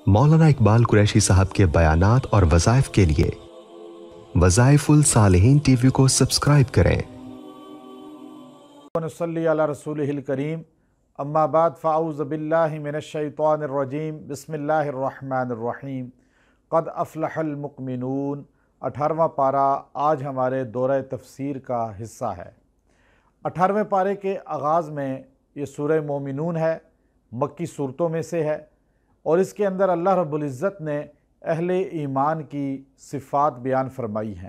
مولانا اقبال قریشی صاحب کے بیانات اور وظائف کے لیے وظائف الصالحین ٹی وی کو سبسکرائب کریں۔ ونصلی علی رسولہ الکریم، اما بعد فاعوذ باللہ من الشیطان الرجیم، بسم اللہ الرحمن الرحیم۔ قد افلح المؤمنون 18واں پارہ آج ہمارے دورہ تفسیر کا حصہ ہے۔ 18ویں پارے کے آغاز میں یہ سورہ مومنون ہے، مکی صورتوں میں سے ہے، اور اس کے اندر اللہ رب العزت نے اہل ایمان کی صفات بیان فرمائی ہیں۔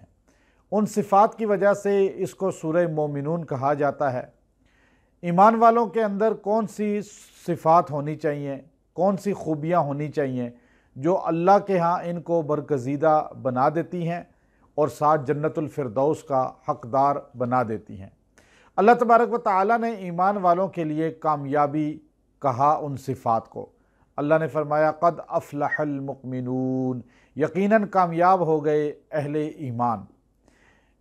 ان صفات کی وجہ سے اس کو سورہ مومنون کہا جاتا ہے۔ ایمان والوں کے اندر کون سی صفات ہونی چاہیے، کون سی خوبیاں ہونی چاہیے جو اللہ کے ہاں ان کو برگزیدہ بنا دیتی ہیں اور ساتھ جنت الفردوس کا حقدار بنا دیتی ہیں۔ اللہ تبارک و تعالیٰ نے ایمان والوں کے لیے کامیابی کہا ان صفات کو۔ اللہ نے فرمایا قد افلح المؤمنون، یقیناً کامیاب ہو گئے اہل ایمان،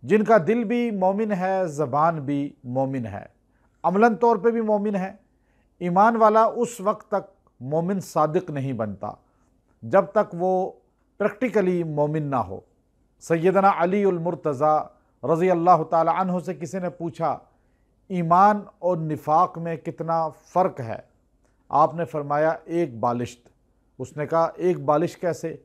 جن کا دل بھی مومن ہے، زبان بھی مومن ہے، عملاً طور پہ بھی مومن ہے۔ ایمان والا اس وقت تک مومن صادق نہیں بنتا جب تک وہ پریکٹیکلی مومن نہ ہو۔ سیدنا علی المرتضیٰ رضی اللہ تعالی عنہ سے کسی نے پوچھا ایمان اور نفاق میں کتنا فرق ہے؟ آپ نے فرمایا ایک بالشت۔ اس نے کہا ایک بالش کیسے؟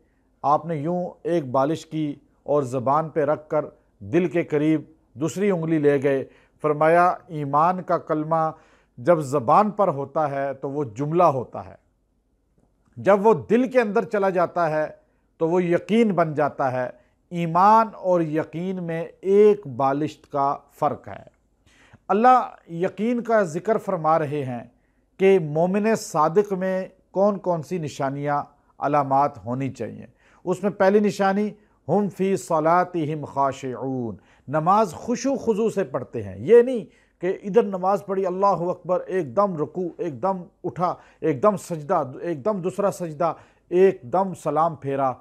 آپ نے یوں ایک بالش کی اور زبان پہ رکھ کر دل کے قریب دوسری انگلی لے گئے۔ فرمایا ایمان کا کلمہ جب زبان پر ہوتا ہے تو وہ جملہ ہوتا ہے، جب وہ دل کے اندر چلا جاتا ہے تو وہ یقین بن جاتا ہے۔ ایمان اور یقین میں ایک بالشت کا فرق ہے۔ اللہ یقین کا ذکر فرما رہے ہیں کہ مومن صادق میں کون کون سی نشانیاں علامات ہونی چاہیے۔ اس میں پہلی نشانی ہم فی صلاتہم خاشعون، نماز خشوع خضوع سے پڑھتے ہیں۔ یہ نہیں کہ ادھر نماز پڑھی اللہ اکبر، ایک دم رکوع، ایک دم اٹھا، ایک دم سجدہ، ایک دم دوسرا سجدہ، ایک دم سلام پھیرا،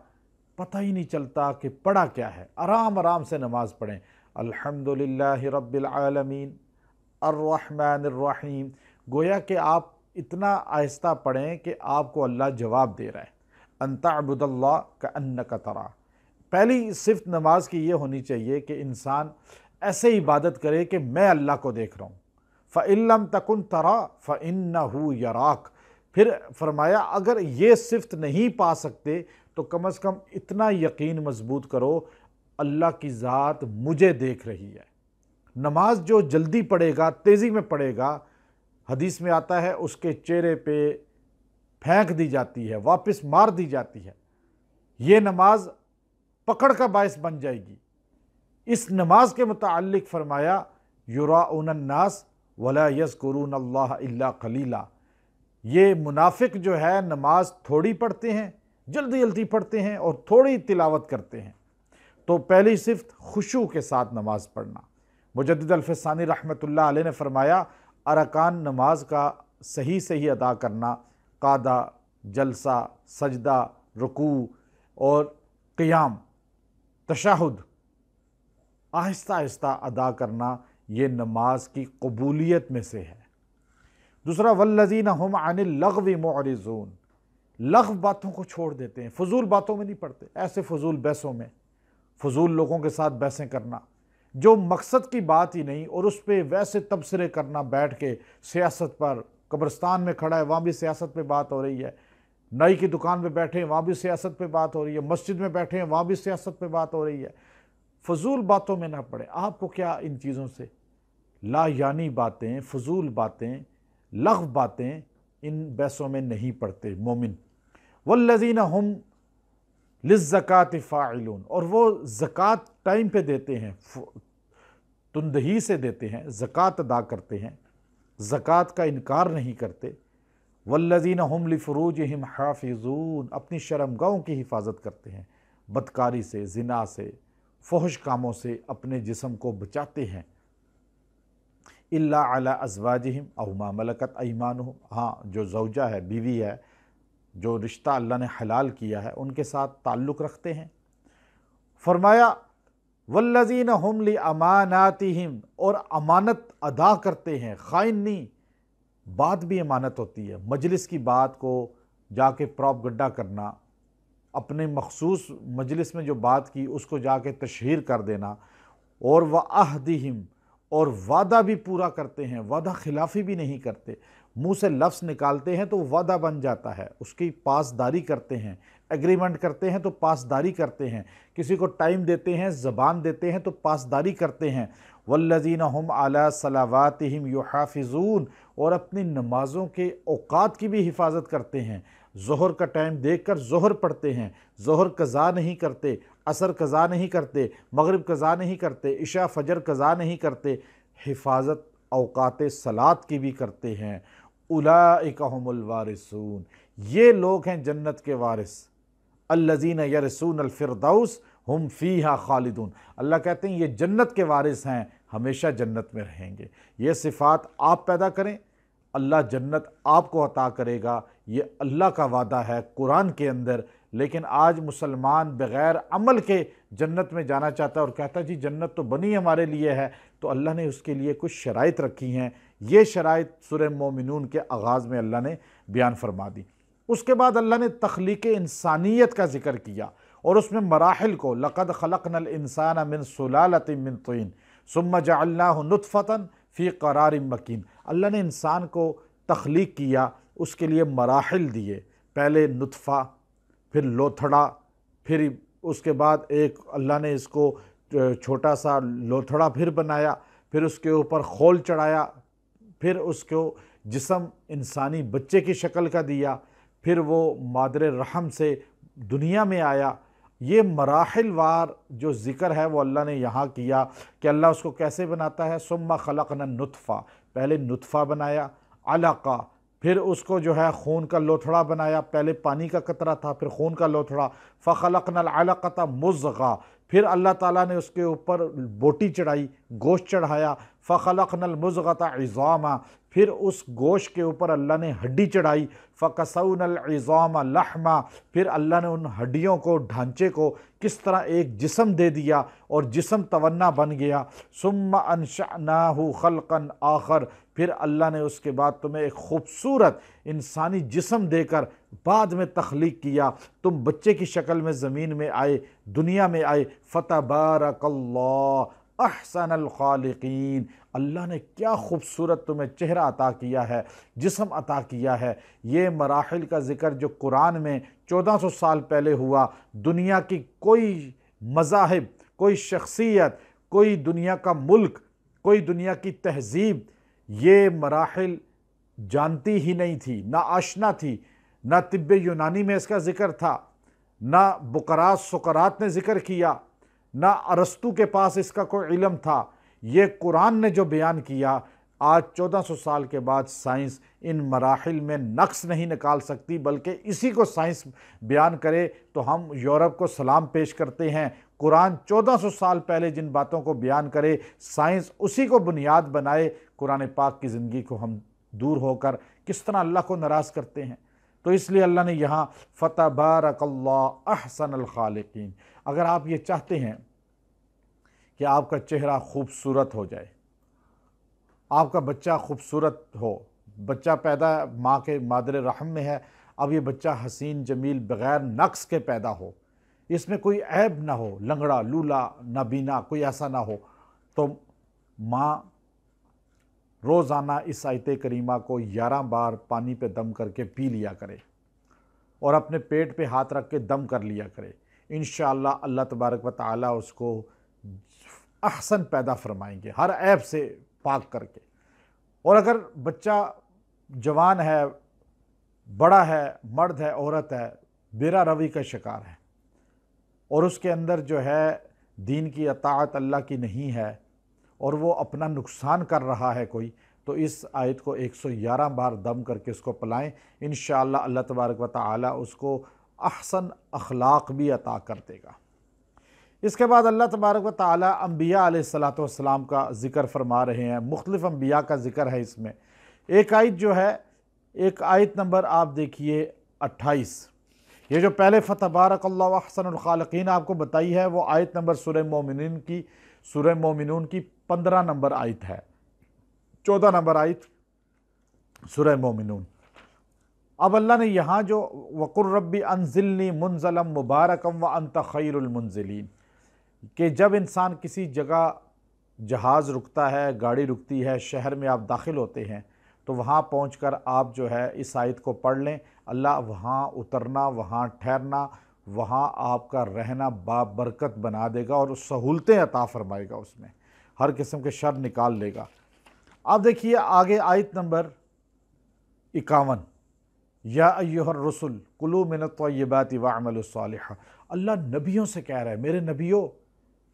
پتہ ہی نہیں چلتا کہ پڑھا کیا ہے۔ آرام آرام سے نماز پڑھیں۔ الحمدللہ رب العالمین الرحمن الرحیم، گویا کہ آپ اتنا آہستہ پڑھیں کہ آپ کو اللہ جواب دے رہا ہے۔ ان تعبد اللہ کأنک تراہ، پہلی صفت نماز کی یہ ہونی چاہیے کہ انسان ایسے عبادت کرے کہ میں اللہ کو دیکھ رہا ہوں۔ فَإِن لَمْ تَكُنْ تَرَى فَإِنَّهُ يَرَاكَ، پھر فرمایا اگر یہ صفت نہیں پا سکتے تو کم از کم اتنا یقین مضبوط کرو اللہ کی ذات مجھے دیکھ رہی ہے۔ نماز جو جلدی پڑھے گا، تیزی میں پڑھے گا، حدیث میں آتا ہے اس کے چہرے پہ پھینک دی جاتی ہے، واپس مار دی جاتی ہے۔ یہ نماز پکڑ کا باعث بن جائے گی۔ اس نماز کے متعلق فرمایا یراؤن الناس ولا یذکرون اللہ الا قلیلا، یہ منافق جو ہے نماز تھوڑی پڑھتے ہیں، جلدی جلدی پڑھتے ہیں اور تھوڑی تلاوت کرتے ہیں۔ تو پہلی صفت خشوع کے ساتھ نماز پڑھنا۔ مجدد الفسانی رحمۃ اللہ علیہ نے فرمایا ارکان نماز کا صحیح ادا کرنا، قعدہ، جلسہ، سجدہ، رکوع اور قیام، تشہد، آہستہ آہستہ ادا کرنا، یہ نماز کی قبولیت میں سے ہے۔ دوسرا والذین هم عن اللغو معرضون، لغو باتوں کو چھوڑ دیتے ہیں، فضول باتوں میں نہیں پڑھتے، ایسے فضول بحثوں میں، فضول لوگوں کے ساتھ بحثیں کرنا جو مقصد کی بات ہی نہیں، اور اس پہ ویسے تبصرے کرنا بیٹھ کے سیاست پر۔ قبرستان میں کھڑا ہے وہاں بھی سیاست پہ بات ہو رہی ہے، نائی کی دکان پہ بیٹھے ہیں وہاں بھی سیاست پہ بات ہو رہی ہے، مسجد میں بیٹھے ہیں وہاں بھی سیاست پہ بات ہو رہی ہے۔ فضول باتوں میں نہ پڑے۔ آپ کو کیا ان چیزوں سے؟ لا یعنی باتیں، فضول باتیں، لغو باتیں، ان بحثوں میں نہیں پڑتے مومن۔ والذین هم للزکاۃ فاعلون، اور وہ زکوٰۃ ٹائم پہ دیتے ہیں، تندہی سے دیتے ہیں، زکوٰۃ ادا کرتے ہیں، زکوٰۃ کا انکار نہیں کرتے۔ والذین هم لفروجہم حافظون، اپنی شرمگاہوں کی حفاظت کرتے ہیں، بدکاری سے، زنا سے، فحش کاموں سے اپنے جسم کو بچاتے ہیں۔ الا علی ازواجہم او ما ملکت ایمانہم، ہاں جو زوجہ ہے، بیوی ہے، جو رشتہ اللہ نے حلال کیا ہے ان کے ساتھ تعلق رکھتے ہیں۔ فرمایا والذین هم لاماناتہم، اور امانت ادا کرتے ہیں، خائن نہیں۔ بات بھی امانت ہوتی ہے، مجلس کی بات کو جا کے پراپگنڈا کرنا، اپنے مخصوص مجلس میں جو بات کی اس کو جا کے تشہیر کر دینا، اور وعہدہم، اور وعدہ بھی پورا کرتے ہیں، وعدہ خلافی بھی نہیں کرتے، منہ سے لفظ نکالتے ہیں تو وعدہ بن جاتا ہے، اس کی پاسداری کرتے ہیں، ایگریمنٹ کرتے ہیں تو پاسداری کرتے ہیں، کسی کو ٹائم دیتے ہیں، زبان دیتے ہیں تو پاسداری کرتے ہیں۔ والذین ہم علی صلواتہم یحافظون، اور اپنی نمازوں کے اوقات کی بھی حفاظت کرتے ہیں، ظہر کا ٹائم دیکھ کر ظہر پڑھتے ہیں، ظہر قضا نہیں کرتے، عصر قضا نہیں کرتے، مغرب قضا نہیں کرتے، عشاء فجر قضا نہیں کرتے، حفاظت اوقات صلاۃ کی بھی کرتے ہیں۔ اولئک هم الوارثون، یہ لوگ ہیں جنت کے وارث، الذین یرثون الفردوس ہم فیہا خالدون، اللہ کہتے ہیں یہ جنت کے وارث ہیں، ہمیشہ جنت میں رہیں گے۔ یہ صفات آپ پیدا کریں، اللہ جنت آپ کو عطا کرے گا، یہ اللہ کا وعدہ ہے قرآن کے اندر۔ لیکن آج مسلمان بغیر عمل کے جنت میں جانا چاہتا ہے اور کہتا ہے جی جنت تو بنی ہمارے لیے ہے، تو اللہ نے اس کے لیے کچھ شرائط رکھی ہیں، یہ شرائط سورہ مومنون کے آغاز میں اللہ نے بیان فرما دی۔ اس کے بعد اللہ نے تخلیق انسانیت کا ذکر کیا اور اس میں مراحل کو، لَقَدْ خَلَقْنَا الْإِنسَانَ مِنْ سُلَالَةٍ مِنْ طِينٍ ثُمَّ جَعَلْنَاهُ نُطْفَةً فِي قَرَارٍ مَكِينٍ، اللہ نے انسان کو تخلیق کیا، اس کے لیے مراحل دیے، پہلے نطفہ، پھر لوتھڑا، پھر اس کے بعد ایک اللہ نے اس کو چھوٹا سا لوتھڑا پھر بنایا، پھر اس کے اوپر خول چڑھایا، پھر اس کو جسم انسانی بچے کی شکل کا دیا، پھر وہ مادر رحم سے دنیا میں آیا۔ یہ مراحل وار جو ذکر ہے وہ اللہ نے یہاں کیا کہ اللہ اس کو کیسے بناتا ہے۔ ثم خلقنا النطفہ، پہلے نطفہ بنایا، علقہ، پھر اس کو جو ہے خون کا لوتھڑا بنایا، پہلے پانی کا قطرہ تھا پھر خون کا لوتھڑا، فخلقنا العلقۃ مضغہ، پھر اللہ تعالیٰ نے اس کے اوپر بوٹی چڑھائی، گوشت چڑھایا، فخلقنا المضغۃ عظاما، پھر اس گوشت کے اوپر اللہ نے ہڈی چڑھائی، فکسونا العظام لحما، پھر اللہ نے ان ہڈیوں کو، ڈھانچے کو کس طرح ایک جسم دے دیا اور جسم توانا بن گیا۔ ثم انشأناہ خلقا آخر، پھر اللہ نے اس کے بعد تمہیں ایک خوبصورت انسانی جسم دے کر بعد میں تخلیق کیا، تم بچے کی شکل میں زمین میں آئے، دنیا میں آئے۔ فتبارک اللہ احسن الخالقین، اللہ نے کیا خوبصورت تمہیں چہرہ عطا کیا ہے، جسم عطا کیا ہے۔ یہ مراحل کا ذکر جو قرآن میں 1400 سال پہلے ہوا، دنیا کی کوئی مذاہب، کوئی شخصیت، کوئی دنیا کا ملک، کوئی دنیا کی تہذیب یہ مراحل جانتی ہی نہیں تھی، نہ آشنا تھی، نہ طب یونانی میں اس کا ذکر تھا، نہ بقراط سقراط نے ذکر کیا، نہ ارسطو کے پاس اس کا کوئی علم تھا۔ یہ قرآن نے جو بیان کیا، آج 1400 سال کے بعد سائنس ان مراحل میں نقص نہیں نکال سکتی، بلکہ اسی کو سائنس بیان کرے تو ہم یورپ کو سلام پیش کرتے ہیں۔ قرآن 1400 سال پہلے جن باتوں کو بیان کرے، سائنس اسی کو بنیاد بنائے، قرآن پاک کی زندگی کو ہم دور ہو کر کس طرح اللہ کو ناراض کرتے ہیں۔ تو اس لیے اللہ نے یہاں فتبارک اللہ احسن الخالقین۔ اگر آپ یہ چاہتے ہیں کہ آپ کا چہرہ خوبصورت ہو جائے، آپ کا بچہ خوبصورت ہو، بچہ پیدا ماں کے مادر رحم میں ہے، اب یہ بچہ حسین جمیل بغیر نقص کے پیدا ہو، اس میں کوئی عیب نہ ہو، لنگڑا لولا نابینا کوئی ایسا نہ ہو، تو ماں روزانہ اس آیت کریمہ کو 11 بار پانی پہ دم کر کے پی لیا کرے اور اپنے پیٹ پہ ہاتھ رکھ کے دم کر لیا کرے۔ انشاءاللہ اللہ تبارک و تعالیٰ اس کو احسن پیدا فرمائیں گے، ہر عیب سے پاک کر کے۔ اور اگر بچہ جوان ہے، بڑا ہے، مرد ہے، عورت ہے، بیرا روی کا شکار ہے اور اس کے اندر جو ہے دین کی اطاعت اللہ کی نہیں ہے اور وہ اپنا نقصان کر رہا ہے کوئی، تو اس آیت کو 111 بار دم کر کے اس کو پلائیں، انشاءاللہ اللہ تبارک و تعالیٰ اس کو احسن اخلاق بھی عطا کر دے گا۔ اس کے بعد اللہ تبارک و تعالیٰ انبیاء علیہ السلام کا ذکر فرما رہے ہیں، مختلف انبیاء کا ذکر ہے اس میں۔ ایک آیت جو ہے، ایک آیت نمبر آپ دیکھیے 28، یہ جو پہلے فتبارک اللہ احسن الخالقین آپ کو بتائی ہے وہ آیت نمبر سورہ مومنون کی 15 نمبر آیت ہے، 14 نمبر آیت سورہ مومنون۔ اب اللہ نے یہاں جو وَقُلْ رَبِّ أَنزِلْنِي مُنزَلًا مُبَارَكًا وَأَنْتَ خَيْرُ الْمُنزِلِينَ، کہ جب انسان کسی جگہ جہاز رکتا ہے، گاڑی رکتی ہے، شہر میں آپ داخل ہوتے ہیں تو وہاں پہنچ کر آپ جو ہے اس آیت کو پڑھ لیں، اللہ وہاں اترنا، وہاں ٹھہرنا، وہاں آپ کا رہنا بابرکت بنا دے گا اور سہولتیں عطا فرمائے گا، اس میں ہر قسم کے شر نکال لے گا۔ آپ دیکھیے آگے آیت نمبر 51، یا ایھا الرسل کلوا من الطیبات واعملوا صالحا، اللہ نبیوں سے کہہ رہا ہے میرے نبیوں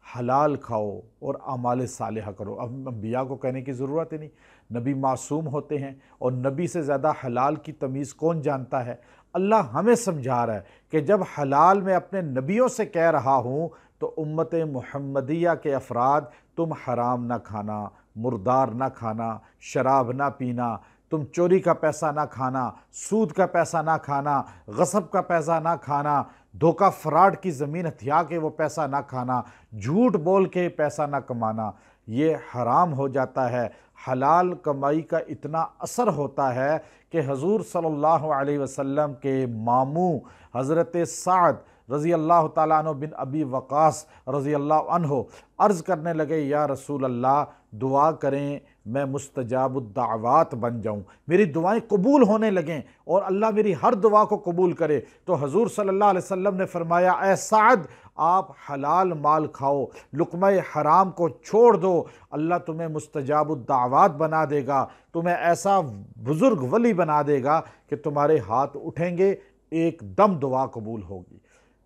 حلال کھاؤ اور اعمال صالحہ کرو۔ اب انبیاء کو کہنے کی ضرورت ہی نہیں، نبی معصوم ہوتے ہیں، اور نبی سے زیادہ حلال کی تمیز کون جانتا ہے؟ اللہ ہمیں سمجھا رہا ہے کہ جب حلال میں اپنے نبیوں سے کہہ رہا ہوں تو امت محمدیہ کے افراد، تم حرام نہ کھانا، مردار نہ کھانا، شراب نہ پینا، تم چوری کا پیسہ نہ کھانا، سود کا پیسہ نہ کھانا، غصب کا پیسہ نہ کھانا، دھوکہ فراڈ کی زمین ہتھیا کے وہ پیسہ نہ کھانا، جھوٹ بول کے پیسہ نہ کمانا، یہ حرام ہو جاتا ہے۔ حلال کمائی کا اتنا اثر ہوتا ہے کہ حضور صلی اللہ علیہ وسلم کے ماموں حضرت سعد رضی اللہ تعالیٰ عنہ بن ابی وقاص رضی اللہ عنہ عرض کرنے لگے، یا رسول اللہ دعا کریں میں مستجاب الدعوات بن جاؤں، میری دعائیں قبول ہونے لگیں اور اللہ میری ہر دعا کو قبول کرے۔ تو حضور صلی اللہ علیہ وسلم نے فرمایا، اے سعد آپ حلال مال کھاؤ، لقمہ حرام کو چھوڑ دو، اللہ تمہیں مستجاب الدعوات بنا دے گا، تمہیں ایسا بزرگ ولی بنا دے گا کہ تمہارے ہاتھ اٹھیں گے ایک دم دعا قبول ہوگی۔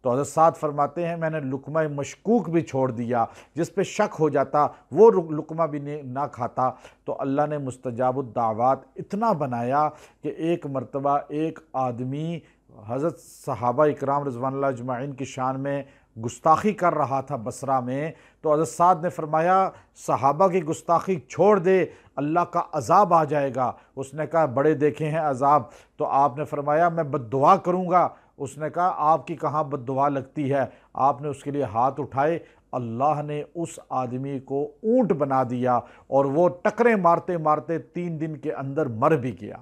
تو حضرت سعد فرماتے ہیں میں نے لقمہ مشکوک بھی چھوڑ دیا، جس پہ شک ہو جاتا وہ لقمہ بھی نہ کھاتا، تو اللہ نے مستجاب الدعوات اتنا بنایا کہ ایک مرتبہ ایک آدمی حضرت صحابہ اکرام رضوان اللہ اجمعین کی شان میں گستاخی کر رہا تھا بصرہ میں، تو حضرت سعد نے فرمایا صحابہ کی گستاخی چھوڑ دے، اللہ کا عذاب آ جائے گا۔ اس نے کہا بڑے دیکھے ہیں عذاب، تو آپ نے فرمایا میں بد دعا کروں گا۔ اس نے کہا آپ کی کہاں بد دعا لگتی ہے؟ آپ نے اس کے لیے ہاتھ اٹھائے، اللہ نے اس آدمی کو اونٹ بنا دیا اور وہ ٹکریں مارتے مارتے 3 دن کے اندر مر بھی گیا۔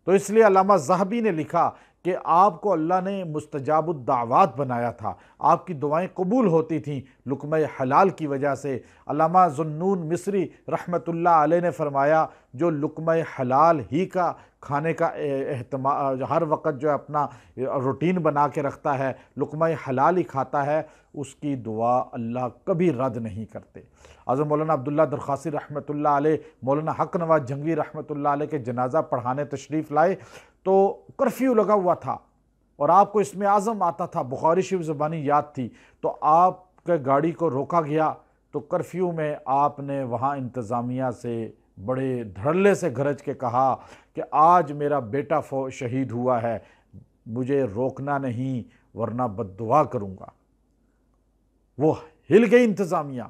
تو اس لیے علامہ ذہبی نے لکھا کہ آپ کو اللہ نے مستجاب الدعوات بنایا تھا، آپ کی دعائیں قبول ہوتی تھیں لقمہ حلال کی وجہ سے۔ علامہ ذوالنون مصری رحمۃ اللہ علیہ نے فرمایا جو لقمہ حلال ہی کا کھانے کا اہتمام ہر وقت جو اپنا روٹین بنا کے رکھتا ہے، لقمہ حلال ہی کھاتا ہے، اس کی دعا اللہ کبھی رد نہیں کرتے۔ حضرت مولانا عبداللہ درخواسی رحمۃ اللہ علیہ مولانا حق نواز جنگی رحمۃ اللہ علیہ کے جنازہ پڑھانے تشریف لائے تو کرفیو لگا ہوا تھا اور آپ کو اس میں اعظم آتا تھا، بخاری شریف زبانی یاد تھی، تو آپ کے گاڑی کو روکا گیا تو کرفیو میں آپ نے وہاں انتظامیہ سے بڑے دھڑلے سے گرج کے کہا کہ آج میرا بیٹا شہید ہوا ہے، مجھے روکنا نہیں ورنہ بد دعا کروں گا۔ وہ ہل گئی انتظامیہ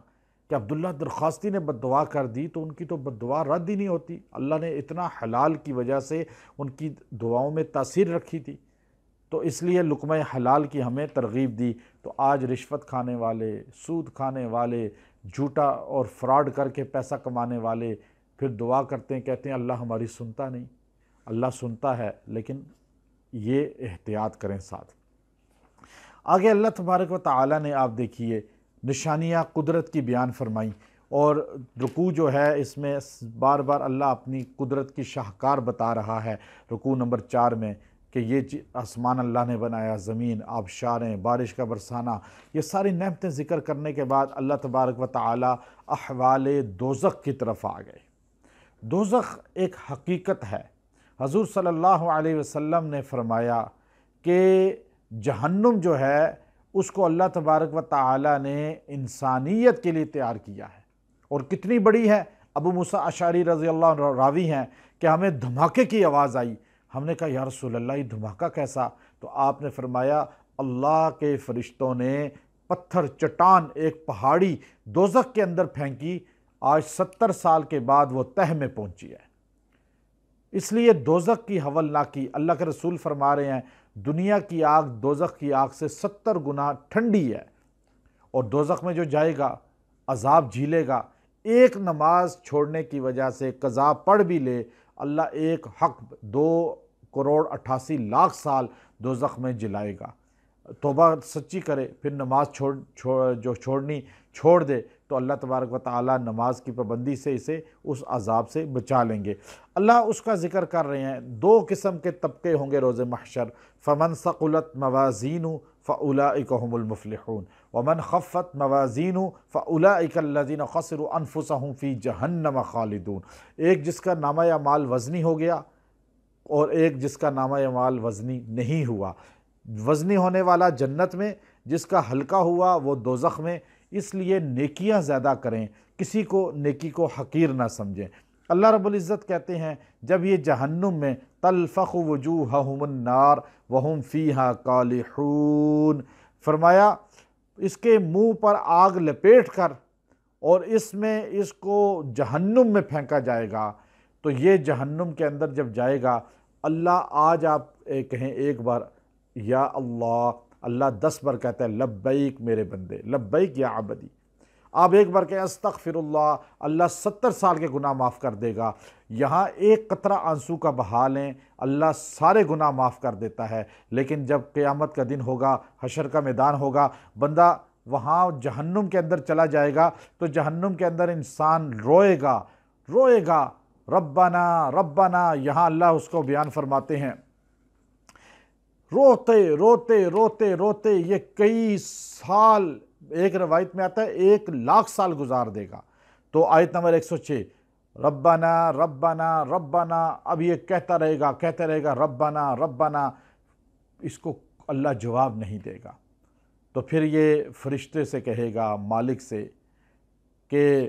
کہ عبداللہ درخواستی نے بد دعا کر دی تو ان کی تو بد دعا رد ہی نہیں ہوتی، اللہ نے اتنا حلال کی وجہ سے ان کی دعاؤں میں تاثیر رکھی تھی۔ تو اس لیے لقمہ حلال کی ہمیں ترغیب دی۔ تو آج رشوت کھانے والے، سود کھانے والے، جھوٹا اور فراڈ کر کے پیسہ کمانے والے پھر دعا کرتے ہیں، کہتے ہیں اللہ ہماری سنتا نہیں۔ اللہ سنتا ہے لیکن یہ احتیاط کریں ساتھ۔ آگے اللہ تبارک و تعالی نے آپ دیکھیے نشانیاں قدرت کی بیان فرمائیں، اور رکوع جو ہے اس میں بار بار اللہ اپنی قدرت کی شاہکار بتا رہا ہے۔ رکوع نمبر 4 میں کہ یہ آسمان اللہ نے بنایا، زمین، آبشاریں، بارش کا برسانا، یہ ساری نعمتیں ذکر کرنے کے بعد اللہ تبارک و تعالی احوال دوزخ کی طرف آ گئے۔ دوزخ ایک حقیقت ہے۔ حضور صلی اللہ علیہ وسلم نے فرمایا کہ جہنم جو ہے اس کو اللہ تبارک و تعالی نے انسانیت کے لیے تیار کیا ہے، اور کتنی بڑی ہے۔ ابو موسیٰ اشعری رضی اللہ عنہ راوی ہیں کہ ہمیں دھماکے کی آواز آئی، ہم نے کہا یا رسول اللہ یہ دھماکہ کیسا؟ تو آپ نے فرمایا اللہ کے فرشتوں نے پتھر چٹان ایک پہاڑی دوزخ کے اندر پھینکی، آج 70 سال کے بعد وہ تہ میں پہنچی ہے۔ اس لیے دوزخ کی ہولناکی، اللہ کے رسول فرما رہے ہیں دنیا کی آگ دوزخ کی آگ سے 70 گنا ٹھنڈی ہے، اور دوزخ میں جو جائے گا عذاب جھیلے گا، ایک نماز چھوڑنے کی وجہ سے قضا پڑھ بھی لے، اللہ ایک حق 2 کروڑ 88 لاکھ سال دوزخ میں جلائے گا۔ توبہ سچی کرے، پھر نماز چھوڑنی چھوڑ دے تو اللہ تبارک و تعالیٰ نماز کی پابندی سے اسے اس عذاب سے بچا لیں گے۔ اللہ اس کا ذکر کر رہے ہیں، 2 قسم کے طبقے ہوں گے روز محشر، فمن ثقلت موازینہ فاولئک هم المفلحون ومن خفت موازینہ فاولئک الذین خسروا انفسهم فی جہنم خالدون۔ ایک جس کا نامہ اعمال وزنی ہو گیا اور ایک جس کا نامہ اعمال وزنی نہیں ہوا۔ وزنی ہونے والا جنت میں، جس کا ہلکا ہوا وہ دوزخ میں۔ اس لیے نیکیاں زیادہ کریں، کسی کو نیکی کو حقیر نہ سمجھیں۔ اللہ رب العزت کہتے ہیں جب یہ جہنم میں تلفق وجوہہم النار وہم فیہا کالحون، فرمایا اس کے منہ پر آگ لپیٹ کر اور اس میں اس کو جہنم میں پھینکا جائے گا۔ تو یہ جہنم کے اندر جب جائے گا، اللہ آج آپ کہیں ایک بار یا اللہ، اللہ 10 بار کہتا ہے لبیک میرے بندے، لبیک یا عبدی۔ آپ ایک بار کہیں استغفر اللہ، اللہ 70 سال کے گناہ معاف کر دے گا۔ یہاں ایک قطرہ آنسو کا بہا لیں، اللہ سارے گناہ معاف کر دیتا ہے۔ لیکن جب قیامت کا دن ہوگا، حشر کا میدان ہوگا، بندہ وہاں جہنم کے اندر چلا جائے گا تو جہنم کے اندر انسان روئے گا ربنا ربنا۔ یہاں اللہ اس کو بیان فرماتے ہیں، روتے روتے روتے روتے یہ کئی سال، ایک روایت میں آتا ہے 1 لاکھ سال گزار دے گا۔ تو آیت نمبر 106، ربنا ربنا ربنا، اب یہ کہتا رہے گا ربنا ربنا، اس کو اللہ جواب نہیں دے گا۔ تو پھر یہ فرشتے سے کہے گا، مالک سے، کہ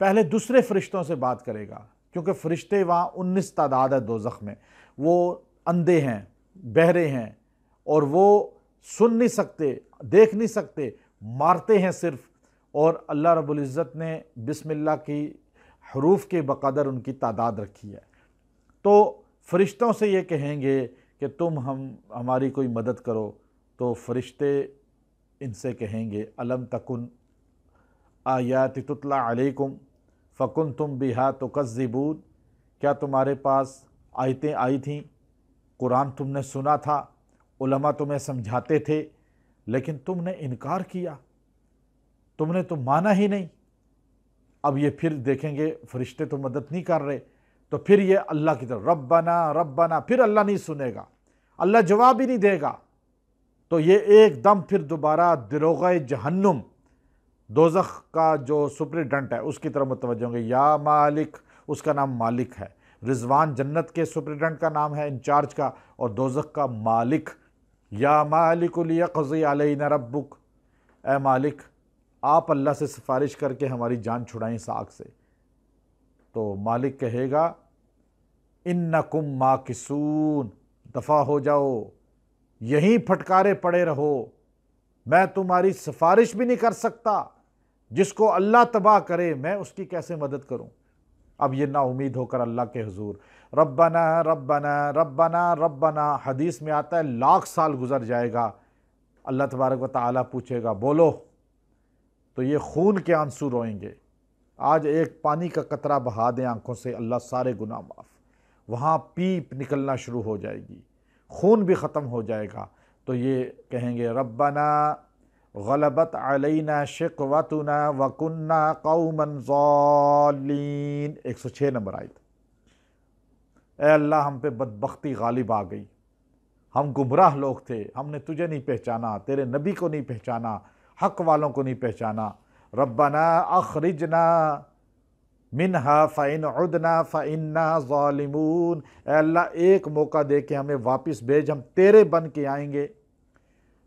پہلے دوسرے فرشتوں سے بات کرے گا، کیونکہ فرشتے وہاں 19 تعداد ہے دوزخ میں، وہ اندھے ہیں، بہرے ہیں، اور وہ سن نہیں سکتے، دیکھ نہیں سکتے، مارتے ہیں صرف۔ اور اللہ رب العزت نے بسم اللہ کی حروف کے بقدر ان کی تعداد رکھی ہے۔ تو فرشتوں سے یہ کہیں گے کہ تم ہماری کوئی مدد کرو، تو فرشتے ان سے کہیں گے الم تکن آیات تتلی علیکم فکنتم بہا تکذبون، کیا تمہارے پاس آیتیں آئی تھیں، قرآن تم نے سنا تھا، علماء تمہیں سمجھاتے تھے، لیکن تم نے انکار کیا، تم نے تو مانا ہی نہیں۔ اب یہ پھر دیکھیں گے فرشتے تو مدد نہیں کر رہے، تو پھر یہ اللہ کی طرف ربنا ربنا، پھر اللہ نہیں سنے گا، اللہ جواب ہی نہیں دے گا۔ تو یہ ایک دم پھر دوبارہ دروغہ جہنم، دوزخ کا جو سپرڈنٹ ہے اس کی طرف متوجہ ہوں گے، یا مالک، اس کا نام مالک ہے۔ رضوان جنت کے سپرڈنٹ کا نام ہے، انچارج کا، اور دوزخ کا مالک، یا مالک لیقضی علینا ربک، اے مالک آپ اللہ سے سفارش کر کے ہماری جان چھڑائیں اس آگ سے۔ تو مالک کہے گا انکم ماکثون، دفع ہو جاؤ، یہیں پھٹکارے پڑے رہو، میں تمہاری سفارش بھی نہیں کر سکتا، جس کو اللہ تباہ کرے میں اس کی کیسے مدد کروں۔ اب یہ نا امید ہو کر اللہ کے حضور ربنا ربنا ربنا ربنا، حدیث میں آتا ہے 1 لاکھ سال گزر جائے گا، اللہ تبارک و تعالیٰ پوچھے گا بولو، تو یہ خون کے آنسو روئیں گے۔ آج ایک پانی کا قطرہ بہا دیں آنکھوں سے، اللہ سارے گناہ معاف، وہاں پیپ نکلنا شروع ہو جائے گی، خون بھی ختم ہو جائے گا۔ تو یہ کہیں گے ربنا غلبت علینا شقوتنا وکنا قوما ضالین، 106 نمبر آیت۔ اے اللہ ہم پہ بدبختی غالب آ گئی، ہم گمراہ لوگ تھے، ہم نے تجھے نہیں پہچانا، تیرے نبی کو نہیں پہچانا، حق والوں کو نہیں پہچانا۔ ربنا اخرجنا منہا فإن عدنا فإنا ظالمون، اے اللہ ایک موقع دے کے ہمیں واپس بھیج، ہم تیرے بن کے آئیں گے۔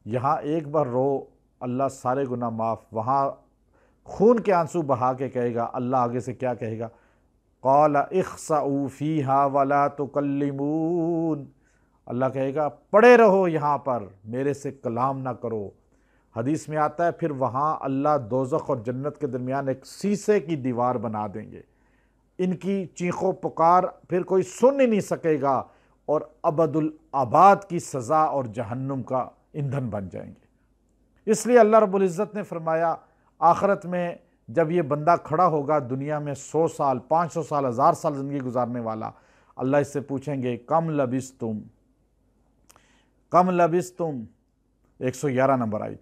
یہاں ایک بار رو، اللہ سارے گناہ معاف، وہاں خون کے آنسو بہا کے کہے گا، اللہ آگے سے کیا کہے گا، قال اخسئوا فیہا ولا تکلمون، اللہ کہے گا پڑے رہو یہاں پر، میرے سے کلام نہ کرو۔ حدیث میں آتا ہے پھر وہاں اللہ دوزخ اور جنت کے درمیان ایک سیسے کی دیوار بنا دیں گے، ان کی چیخ و پکار پھر کوئی سن ہی نہیں سکے گا، اور ابد الآباد کی سزا اور جہنم کا ایندھن بن جائیں گے۔ اس لیے اللہ رب العزت نے فرمایا آخرت میں جب یہ بندہ کھڑا ہوگا دنیا میں 100 سال 500 سال 1000 سال زندگی گزارنے والا، اللہ اس سے پوچھیں گے کم لبثتم، کم لبثتم، 111 نمبر آیت،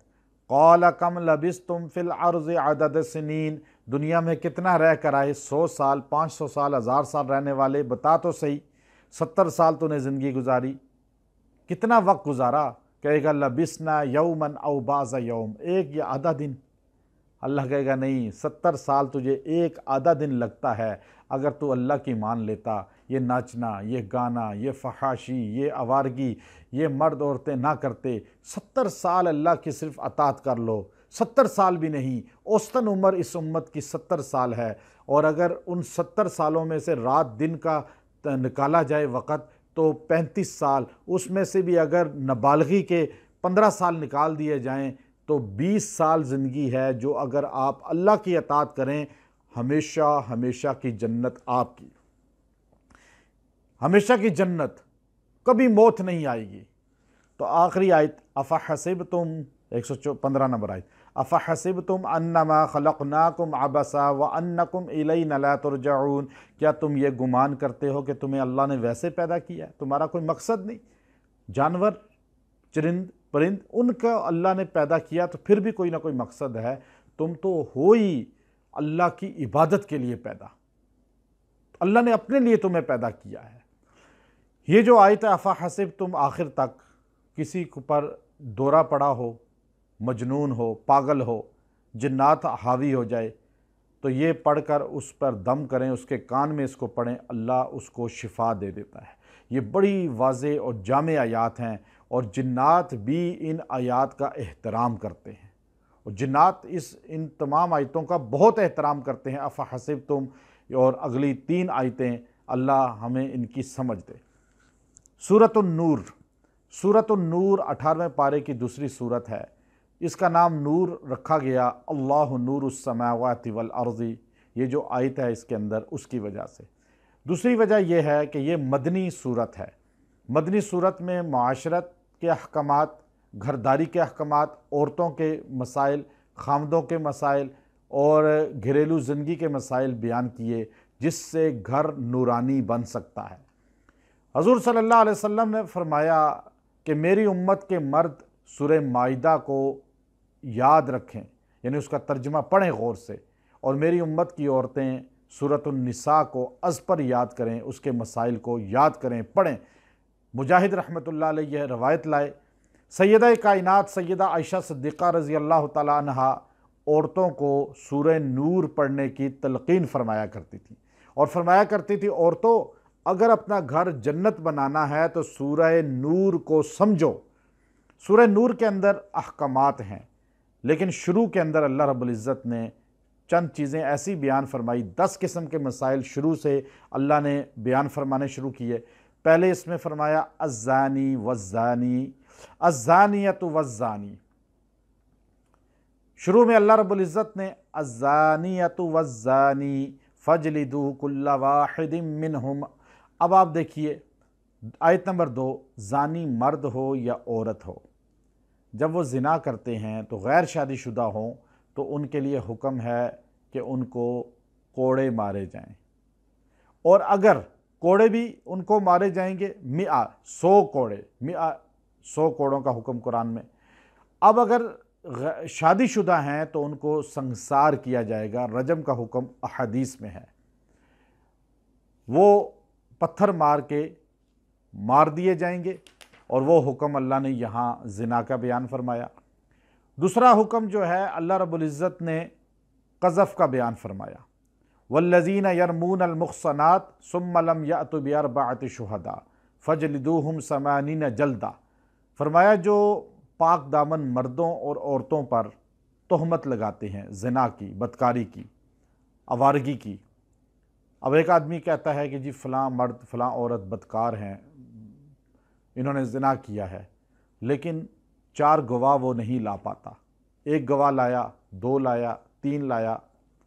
قال کم لبثتم فی الارض عدد سنین، دنیا میں کتنا رہ کر آئے، 100 سال، 500 سال، 1000 سال رہنے والے، بتا تو صحیح، 70 سال تو نے زندگی گزاری، کتنا وقت گزارا؟ کہے گا لبثنا یوما او بعض یوم، ایک یا آدھا دن۔ اللہ کہے گا نہیں، 70 سال تجھے ایک آدھا دن لگتا ہے، اگر تو اللہ کی مان لیتا، یہ ناچنا، یہ گانا، یہ فحاشی، یہ آوارگی، یہ مرد عورتیں نہ کرتے، 70 سال اللہ کی صرف اطاعت کر لو، 70 سال بھی نہیں، اوسطاً عمر اس امت کی 70 سال ہے، اور اگر ان 70 سالوں میں سے رات دن کا نکالا جائے وقت تو 35 سال، اس میں سے بھی اگر نابالغی کے 15 سال نکال دیے جائیں تو 20 سال زندگی ہے، جو اگر آپ اللہ کی اطاعت کریں، ہمیشہ ہمیشہ کی جنت آپ کی، ہمیشہ کی جنت، کبھی موت نہیں آئے گی۔ تو آخری آیت افحسبتم، 115 نمبر آیت، افحسبتم انما خلقناکم عبثا وانکم الینا لا ترجعون، کیا تم یہ گمان کرتے ہو کہ تمہیں اللہ نے ویسے پیدا کیا ہے، تمہارا کوئی مقصد نہیں؟ جانور، چرند، پرند، ان کا اللہ نے پیدا کیا تو پھر بھی کوئی نہ کوئی مقصد ہے، تم تو ہو ہی اللہ کی عبادت کے لیے پیدا، اللہ نے اپنے لیے تمہیں پیدا کیا ہے۔ یہ جو آیت افحسبتم آخر تک کسی پر دورہ پڑا ہو، مجنون ہو، پاگل ہو، جنات حاوی ہو جائے تو یہ پڑھ کر اس پر دم کریں، اس کے کان میں اس کو پڑھیں، اللہ اس کو شفا دے دیتا ہے۔ یہ بڑی واضح اور جامع آیات ہیں، اور جنات بھی ان آیات کا احترام کرتے ہیں، اور جنات ان تمام آیتوں کا بہت احترام کرتے ہیں۔ افحسبتم اور اگلی 3 آیتیں اللہ ہمیں ان کی سمجھ دے۔ سورۃ النور، سورۃ النور 18ویں پارے کی دوسری سورت ہے، اس کا نام نور رکھا گیا، اللہ نور السماوات والارض، یہ جو آیت ہے اس کے اندر، اس کی وجہ سے۔ دوسری وجہ یہ ہے کہ یہ مدنی سورت ہے۔ مدنی سورت میں معاشرت کے احکامات، گھرداری کے احکامات، عورتوں کے مسائل، خامدوں کے مسائل اور گھریلو زندگی کے مسائل بیان کیے، جس سے گھر نورانی بن سکتا ہے۔ حضور صلی اللہ علیہ وسلم نے فرمایا کہ میری امت کے مرد سورہ مائدہ کو یاد رکھیں، یعنی اس کا ترجمہ پڑھیں غور سے، اور میری امت کی عورتیں سورۃ النساء کو از پر یاد کریں، اس کے مسائل کو یاد کریں، پڑھیں۔ مجاہد رحمۃ اللہ علیہ یہ روایت لائے، سیدہ کائنات سیدہ عائشہ صدیقہ رضی اللہ تعالی عنہ عورتوں کو سورہ نور پڑھنے کی تلقین فرمایا کرتی تھی، اور فرمایا کرتی تھی عورتوں اگر اپنا گھر جنت بنانا ہے تو سورہ نور کو سمجھو۔ سورہ نور کے اندر احکامات ہیں، لیکن شروع کے اندر اللہ رب العزت نے چند چیزیں ایسی بیان فرمائی، 10 قسم کے مسائل شروع سے اللہ نے بیان فرمانے شروع کیے۔ پہلے اس میں فرمایا الزانی والزانی، الزانیۃ والزانی، شروع میں اللہ رب العزت نے الزانیۃ والزانی فجلدوا کل واحد منہم۔ اب آپ دیکھیے آیت نمبر 2، زانی مرد ہو یا عورت ہو، جب وہ زنا کرتے ہیں تو غیر شادی شدہ ہوں تو ان کے لیے حکم ہے کہ ان کو کوڑے مارے جائیں، اور اگر کوڑے بھی ان کو مارے جائیں گے 100 کوڑے، 100 کوڑوں کا حکم قرآن میں۔ اب اگر شادی شدہ ہیں تو ان کو سنسار کیا جائے گا، رجم کا حکم احادیث میں ہے، وہ پتھر مار کے مار دیے جائیں گے، اور وہ حکم اللہ نے یہاں زنا کا بیان فرمایا۔ دوسرا حکم جو ہے اللہ رب العزت نے قذف کا بیان فرمایا، والذین یرمون المحصنات ثم لم یأتوا باربعۃ شہداء فجلدوہم 80 جلدہ، فرمایا جو پاک دامن مردوں اور عورتوں پر تہمت لگاتے ہیں زنا کی، بدکاری کی، آوارگی کی۔ اب ایک آدمی کہتا ہے کہ جی فلاں مرد فلاں عورت بدکار ہیں، انہوں نے زنا کیا ہے، لیکن 4 گواہ وہ نہیں لا پاتا، 1 گواہ لایا، 2 لایا، 3 لایا،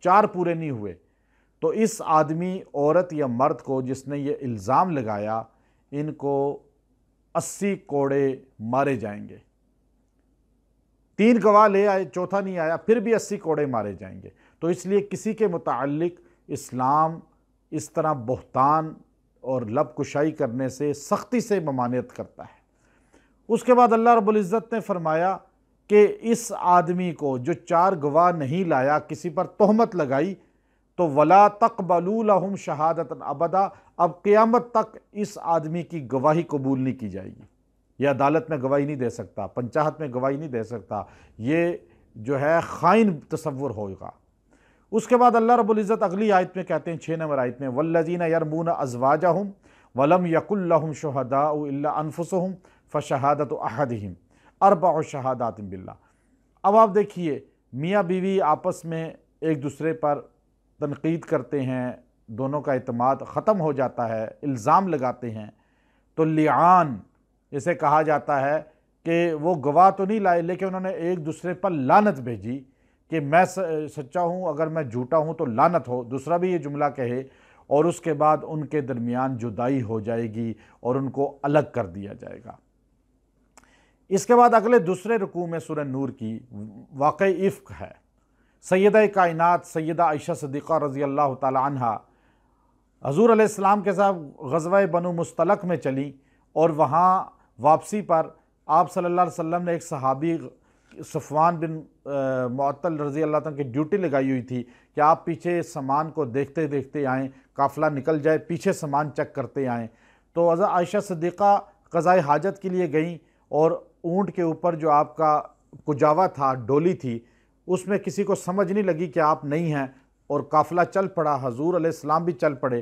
4 پورے نہیں ہوئے، تو اس آدمی، عورت یا مرد کو جس نے یہ الزام لگایا، ان کو 80 کوڑے مارے جائیں گے۔ 3 گواہ لے آئے، چوتھا نہیں آیا، پھر بھی 80 کوڑے مارے جائیں گے۔ تو اس لیے کسی کے متعلق اسلام اس طرح بہتان اور لب کشائی کرنے سے سختی سے ممانعت کرتا ہے۔ اس کے بعد اللہ رب العزت نے فرمایا کہ اس آدمی کو جو 4 گواہ نہیں لایا، کسی پر تہمت لگائی، تو وَلَا تَقْبَلُوا لَهُمْ شَهَادَةً أَبَدًا، اب قیامت تک اس آدمی کی گواہی قبول نہیں کی جائے گی۔ یہ عدالت میں گواہی نہیں دے سکتا، پنچایت میں گواہی نہیں دے سکتا، یہ جو ہے خائن تصور ہوگا۔ اس کے بعد اللہ رب العزت اگلی آیت میں کہتے ہیں 6 نمبر آیت میں وَالَّذِينَ يَرْمُونَ أَزْوَاجَهُمْ وَلَمْ يَكُنْ لَهُمْ شُهَدَاءُ إِلَّا أَنفُسُهُمْ فَشَهَادَةُ أَحَدِهِمْ 4 شہادات باللہ۔ اب آپ دیکھیے میاں بیوی آپس میں ایک دوسرے پر تنقید کرتے ہیں، دونوں کا اعتماد ختم ہو جاتا ہے، الزام لگاتے ہیں، تو لعان اسے کہا جاتا ہے کہ وہ گواہ تو نہیں لائے لیکن انہوں نے ایک دوسرے پر لعنت بھیجی کہ میں سچا ہوں، اگر میں جھوٹا ہوں تو لعنت ہو، دوسرا بھی یہ جملہ کہے، اور اس کے بعد ان کے درمیان جدائی ہو جائے گی اور ان کو الگ کر دیا جائے گا۔ اس کے بعد اگلے دوسرے رکوع میں سورہ نور کی واقع افق ہے۔ سیدہ کائنات سیدہ عائشہ صدیقہ رضی اللہ تعالی عنہ حضور علیہ السلام کے ساتھ غزوہ بنو مستلق میں چلیں، اور وہاں واپسی پر آپ صلی اللہ علیہ وسلم نے ایک صحابی صفوان بن معطل رضی اللہ عنہ کی ڈیوٹی لگائی ہوئی تھی کہ آپ پیچھے سامان کو دیکھتے دیکھتے آئیں، قافلہ نکل جائے پیچھے سامان چیک کرتے آئیں۔ تو حضرت عائشہ صدیقہ قضائے حاجت کے لیے گئیں، اور اونٹ کے اوپر جو آپ کا کجاوا تھا، ڈولی تھی، اس میں کسی کو سمجھ نہیں لگی کہ آپ نہیں ہیں، اور قافلہ چل پڑا، حضور علیہ السلام بھی چل پڑے،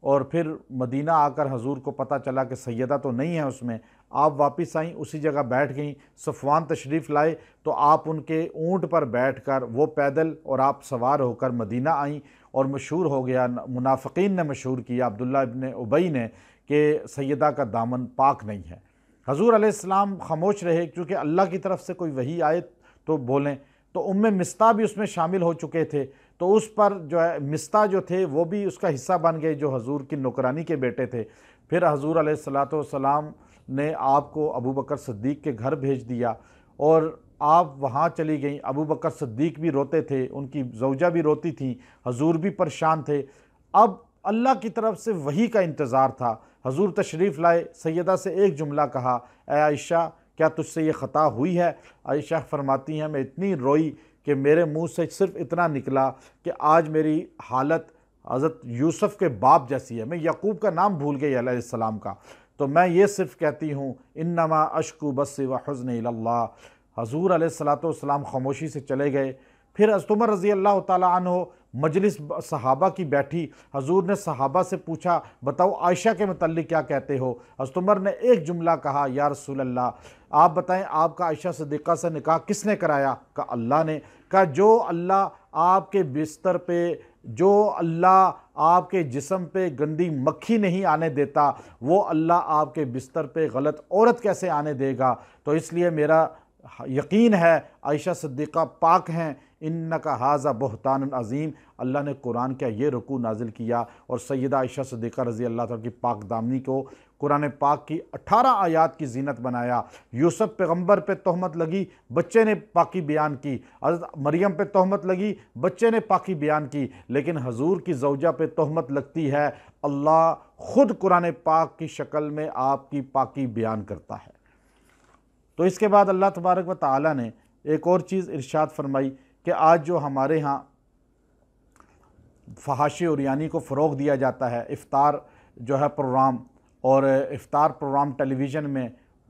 اور پھر مدینہ آ کر حضور کو پتہ چلا کہ سیدہ تو نہیں ہے اس میں۔ آپ واپس آئیں، اسی جگہ بیٹھ گئیں، صفوان تشریف لائے تو آپ ان کے اونٹ پر بیٹھ کر، وہ پیدل اور آپ سوار ہو کر مدینہ آئیں، اور مشہور ہو گیا، منافقین نے مشہور کیا، عبداللہ ابن ابی نے، کہ سیدہ کا دامن پاک نہیں ہے۔ حضور علیہ السلام خاموش رہے، کیونکہ اللہ کی طرف سے کوئی وحی آئے تو بولیں۔ تو مستہ بھی اس میں شامل ہو چکے تھے، تو اس پر جو ہے مستہ جو تھے وہ بھی اس کا حصہ بن گئے، جو حضور کی نوکرانی کے بیٹے تھے۔ پھر حضور علیہ السلام نے آپ کو ابو بکر صدیق کے گھر بھیج دیا، اور آپ وہاں چلی گئیں۔ ابو بکر صدیق بھی روتے تھے، ان کی زوجہ بھی روتی تھیں، حضور بھی پریشان تھے۔ اب اللہ کی طرف سے وحی کا انتظار تھا۔ حضور تشریف لائے، سیدہ سے ایک جملہ کہا، اے عائشہ کیا تجھ سے یہ خطا ہوئی ہے؟ عائشہ فرماتی ہیں میں اتنی روئی کہ میرے منہ سے صرف اتنا نکلا کہ آج میری حالت حضرت یوسف کے باپ جیسی ہے، میں یعقوب کا نام بھول گئی علیہ السلام کا، تو میں یہ صرف کہتی ہوں انما اشکو بثی وحزن الی اللہ۔ حضور علیہ السلام خاموشی سے چلے گئے۔ پھر حضرت عمر رضی اللہ تعالی عنہ مجلس صحابہ کی بیٹھی، حضور نے صحابہ سے پوچھا بتاؤ عائشہ کے متعلق کیا کہتے ہو؟ حضرت عمر نے ایک جملہ کہا، یا رسول اللہ آپ بتائیں آپ کا عائشہ صدیقہ سے نکاح کس نے کرایا؟ کہا اللہ نے۔ کہا جو اللہ آپ کے بستر پہ، جو اللہ آپ کے جسم پہ گندی مکھی نہیں آنے دیتا، وہ اللہ آپ کے بستر پہ غلط عورت کیسے آنے دے گا؟ تو اس لیے میرا یقین ہے عائشہ صدیقہ پاک ہیں۔ انکا ھذا بہتان عظیم، اللہ نے قرآن کا یہ رکوع نازل کیا، اور سیدہ عائشہ صدیقہ رضی اللہ عنہ کی پاک دامنی کو قرآن پاک کی 18 آیات کی زینت بنایا۔ یوسف پیغمبر پہ تہمت لگی، بچے نے پاکی بیان کی، حضرت مریم پہ تہمت لگی، بچے نے پاکی بیان کی، لیکن حضور کی زوجہ پہ تہمت لگتی ہے، اللہ خود قرآن پاک کی شکل میں آپ کی پاکی بیان کرتا ہے۔ تو اس کے بعد اللہ تبارک و تعالی نے ایک اور چیز ارشاد فرمائی کہ آج جو ہمارے ہاں فحاشی اور یعنی کو فروغ دیا جاتا ہے، افطار جو ہے پروگرام، اور افطار پروگرام ٹیلی ویژن میں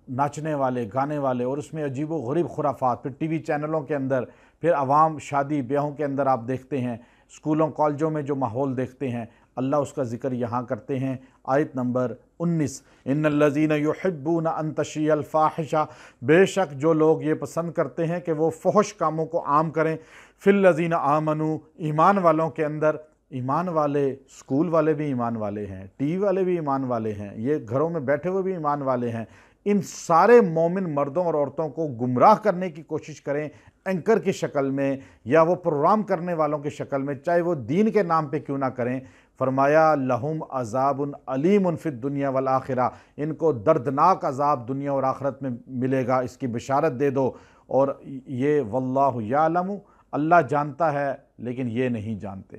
ناچنے والے، گانے والے، اور اس میں عجیب و غریب خرافات، پھر ٹی وی چینلوں کے اندر، پھر عوام شادی بیاہوں کے اندر آپ دیکھتے ہیں، اسکولوں کالجوں میں جو ماحول دیکھتے ہیں، اللہ اس کا ذکر یہاں کرتے ہیں۔ آیت نمبر 19، ان الذین یحبون ان تشیع الفاحشہ، بے شک جو لوگ یہ پسند کرتے ہیں کہ وہ فحش کاموں کو عام کریں، فی الذین آمنوا، ایمان والوں کے اندر۔ ایمان والے، اسکول والے بھی ایمان والے ہیں، ٹی وی والے بھی ایمان والے ہیں، یہ گھروں میں بیٹھے ہوئے بھی ایمان والے ہیں۔ ان سارے مومن مردوں اور عورتوں کو گمراہ کرنے کی کوشش کریں، اینکر کی شکل میں یا وہ پروگرام کرنے والوں کی شکل میں، چاہے وہ دین کے نام پہ کیوں نہ کریں۔ فرمایا لہم عذاب علیم فی الدنیا والآخرہ، ان کو دردناک عذاب دنیا اور آخرت میں ملے گا، اس کی بشارت دے دو۔ اور یہ واللہ یعلم، اللہ جانتا ہے لیکن یہ نہیں جانتے۔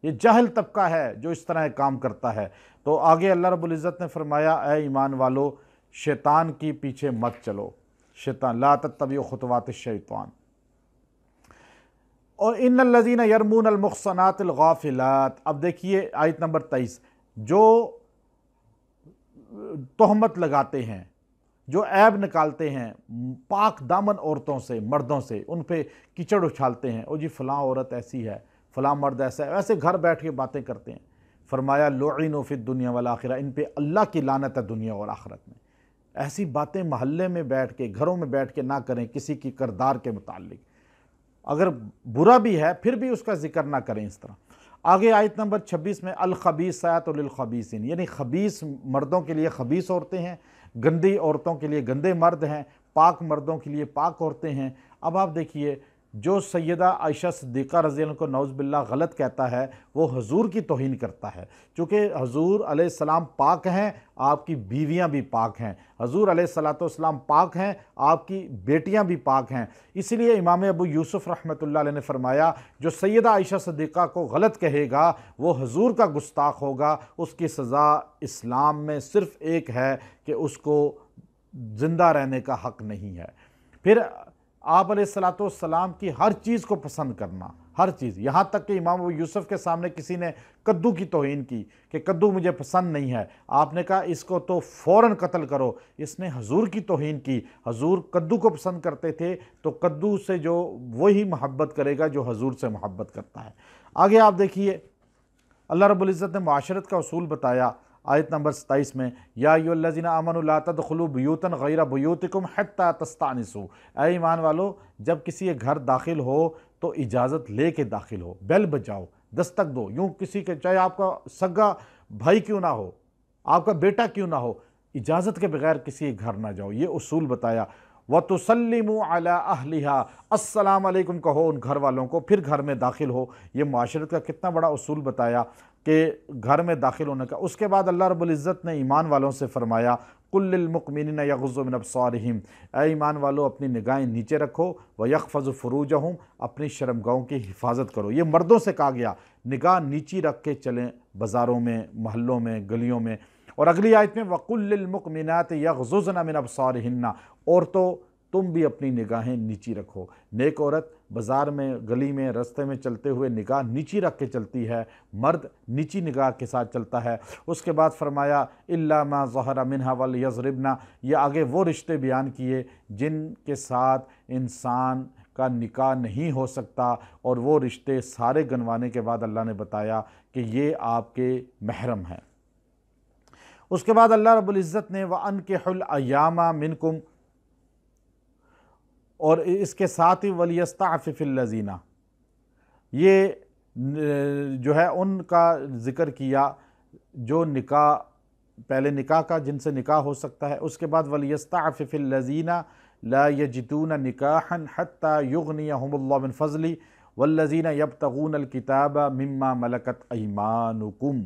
یہ جاہل طبقہ ہے جو اس طرح کام کرتا ہے۔ تو آگے اللہ رب العزت نے فرمایا اے ایمان والو شیطان کی پیچھے مت چلو، شیطان لا تتبعوا خطوات الشیطان۔ اور ان الذین یرمون المحصنات الغافلات، اب دیکھیے آیت نمبر 23، جو تہمت لگاتے ہیں، جو عیب نکالتے ہیں پاک دامن عورتوں سے، مردوں سے، ان پہ کیچڑ اچھالتے ہیں، او جی فلاں عورت ایسی ہے، فلاں مرد ایسا ہے، ایسے گھر بیٹھ کے باتیں کرتے ہیں، فرمایا لعنوا فی الدنیا والآخرہ، ان پہ اللہ کی لعنت ہے دنیا اور آخرت میں۔ ایسی باتیں محلے میں بیٹھ کے، گھروں میں بیٹھ کے نہ کریں کسی کی کردار کے متعلق، اگر برا بھی ہے پھر بھی اس کا ذکر نہ کریں اس طرح۔ آگے آیت نمبر 26 میں الخبیثات للخبیثین، یعنی خبیث مردوں کے لیے خبیث عورتیں ہیں، گندی عورتوں کے لیے گندے مرد ہیں، پاک مردوں کے لیے پاک عورتیں ہیں۔ اب آپ دیکھیے جو سیدہ عائشہ صدیقہ رضی اللہ عنہ کو نعوذ باللہ غلط کہتا ہے وہ حضور کی توہین کرتا ہے، چونکہ حضور علیہ السلام پاک ہیں، آپ کی بیویاں بھی پاک ہیں، حضور علیہ السلام پاک ہیں، آپ کی بیٹیاں بھی پاک ہیں۔ اسی لیے امام ابو یوسف رحمۃ اللہ علیہ نے فرمایا جو سیدہ عائشہ صدیقہ کو غلط کہے گا وہ حضور کا گستاخ ہوگا، اس کی سزا اسلام میں صرف ایک ہے کہ اس کو زندہ رہنے کا حق نہیں ہے۔ پھر آپ علیہ السلام کی ہر چیز کو پسند کرنا، ہر چیز، یہاں تک کہ امام ابو یوسف کے سامنے کسی نے کدو کی توہین کی کہ کدو مجھے پسند نہیں ہے، آپ نے کہا اس کو تو فوراً قتل کرو، اس نے حضور کی توہین کی۔ حضور کدو کو پسند کرتے تھے تو کدو سے جو وہی محبت کرے گا جو حضور سے محبت کرتا ہے۔ آگے آپ دیکھیے اللہ رب العزت نے معاشرت کا اصول بتایا آیت نمبر 27 میں، یا ایھا الذین آمنوا لا تدخلوا بیوتا غیر بیوتکم حتی تستأنسوا، اے ایمان والو جب کسی کے گھر داخل ہو تو اجازت لے کے داخل ہو، بیل بجاؤ، دستک دو، یوں کسی کے چاہے آپ کا سگا بھائی کیوں نہ ہو، آپ کا بیٹا کیوں نہ ہو، اجازت کے بغیر کسی کے گھر نہ جاؤ، یہ اصول بتایا۔ وَتُسَلِّمُوا عَلَىٰ أَهْلِهَا، السلام علیکم کہو ان گھر والوں کو، پھر گھر میں داخل ہو۔ یہ معاشرت کا کتنا بڑا اصول بتایا کہ گھر میں داخل ہونے کا۔ اس کے بعد اللہ رب العزت نے ایمان والوں سے فرمایا قُل لِّلْمُؤْمِنِينَ يَغُضُّوا مِنْ أَبْصَارِهِمْ، اے ایمان والو اپنی نگاہیں نیچے رکھو، وَيَحْفَظُوا فُرُوجَهُمْ، اپنی شرمگاہوں کی حفاظت کرو۔ یہ مردوں سے کہا گیا، نگاہ نیچی رکھ کے چلیں بازاروں میں، محلوں میں، گلیوں میں۔ اور اگلی آیت میں وَقُل لِّلْمُؤْمِنَاتِ يَغْضُضْنَ مِنْ أَبْصَارِهِنَّ، عورتوں تم بھی اپنی نگاہیں نیچی رکھو۔ نیک عورت بازار میں، گلی میں، رستے میں چلتے ہوئے نگاہ نیچی رکھ کے چلتی ہے، مرد نیچی نگاہ کے ساتھ چلتا ہے۔ اس کے بعد فرمایا إِلَّا مَا ظَهَرَ مِنْهَا وَلْيَضْرِبْنَ، یہ آگے وہ رشتے بیان کیے جن کے ساتھ انسان کا نکاح نہیں ہو سکتا، اور وہ رشتے سارے گنوانے کے بعد اللہ نے بتایا کہ یہ آپ کے محرم ہیں۔ اس کے بعد اللہ رب العزت نے وَأَنكِحُوا الْأَيَامَ مِنْكُمْ، اور اس کے ساتھ ہی وَلْيَسْتَعْفِفِ الَّذِينَ، یہ جو ہے ان کا ذکر کیا جو نکاح، پہلے نکاح کا جن سے نکاح ہو سکتا ہے۔ اس کے بعد وَلْيَسْتَعْفِفِ الَّذِينَ لَا يَجِدُونَ نِكَاحًا حَتَّى يُغْنِيَهُمُ اللَّهُ مِنْ فَضْلِهِ وَالَّذِينَ يَبْتَغُونَ الْكِتَابَ مِمَّا مَلَكَتْ أَيْمَانُكُمْ۔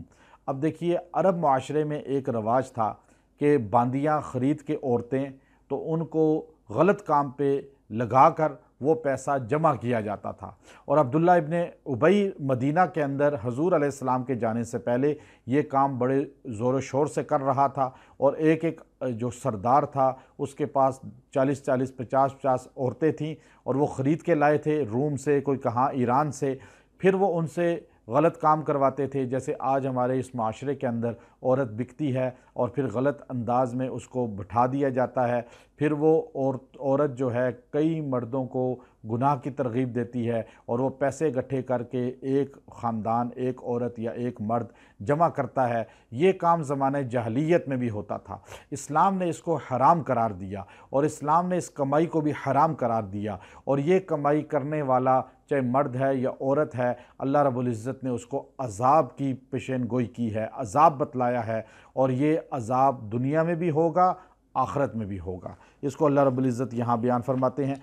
اب دیکھیے عرب معاشرے میں ایک رواج تھا کہ باندیاں خرید کے عورتیں، تو ان کو غلط کام پہ لگا کر وہ پیسہ جمع کیا جاتا تھا، اور عبداللہ ابن ابی مدینہ کے اندر حضور علیہ السلام کے جانے سے پہلے یہ کام بڑے زور و شور سے کر رہا تھا، اور ایک ایک جو سردار تھا اس کے پاس 40 50 عورتیں تھیں، اور وہ خرید کے لائے تھے روم سے، کوئی کہاں ایران سے، پھر وہ ان سے غلط کام کرواتے تھے۔ جیسے آج ہمارے اس معاشرے کے اندر عورت بکتی ہے اور پھر غلط انداز میں اس کو بٹھا دیا جاتا ہے، پھر وہ عورت جو ہے کئی مردوں کو گناہ کی ترغیب دیتی ہے، اور وہ پیسے اکٹھے کر کے ایک خاندان، ایک عورت یا ایک مرد جمع کرتا ہے۔ یہ کام زمانہ جاہلیت میں بھی ہوتا تھا، اسلام نے اس کو حرام قرار دیا، اور اسلام نے اس کمائی کو بھی حرام قرار دیا، اور یہ کمائی کرنے والا چاہے مرد ہے یا عورت ہے، اللہ رب العزت نے اس کو عذاب کی پیشین گوئی کی ہے، عذاب بتلایا ہے، اور یہ عذاب دنیا میں بھی ہوگا، آخرت میں بھی ہوگا۔ اس کو اللہ رب العزت یہاں بیان فرماتے ہیں۔